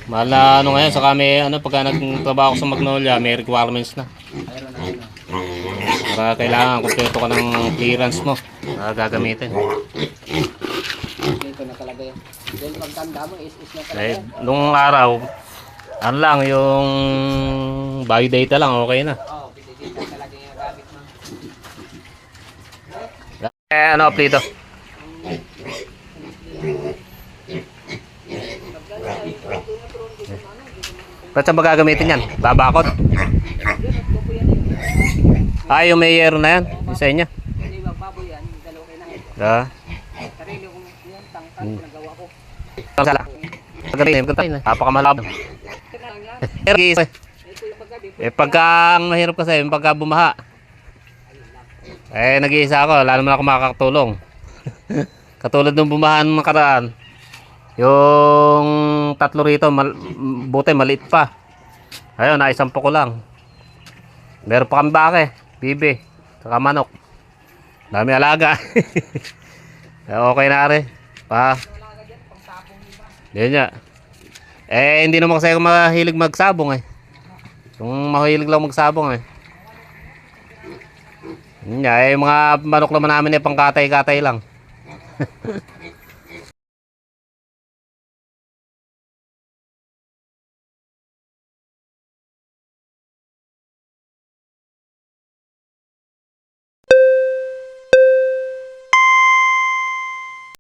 Mahal na ano ngayon, saka may ano, pagka nagtrabaho ko sa Magnolia, may requirements na. Mayroon na ano. Para kailangan kumpleto ka ng clearance mo na gagamitin. Dito nakalagay. Dahil pagtanda mo, is nakalagay. Eh, nung araw, ano lang, yung bio data lang, okay na. Oo, dito nakalagay yung gamit mo. Ano, Plito? Ba't saan ba gagamitin yan? Babakod? Yung mayor na yan, yung sa inyo. Hindi magbaboy yan, dalawa kayo na. Ah. Sarili kong yan, tangkad, nagawa ko. Sala. Napakamalab. Ito yung paggabi. Pagka ang mahirap kasi, yung pagka bumaha. Nag-iisa ako, wala naman ako makakatulong. Katulad ng bumahan ng nakaraan. Yung tatlo rito, buti maliit pa. Ayun, naisampo ko lang. Meron pa kami bake, bibi, saka manok. Dami alaga. Okay na rin. Pa. Yan nga. Hindi naman kasi ako mahilig magsabong Kung mahilig lang magsabong Yan nga, mga manok naman namin pangkatay-katay lang.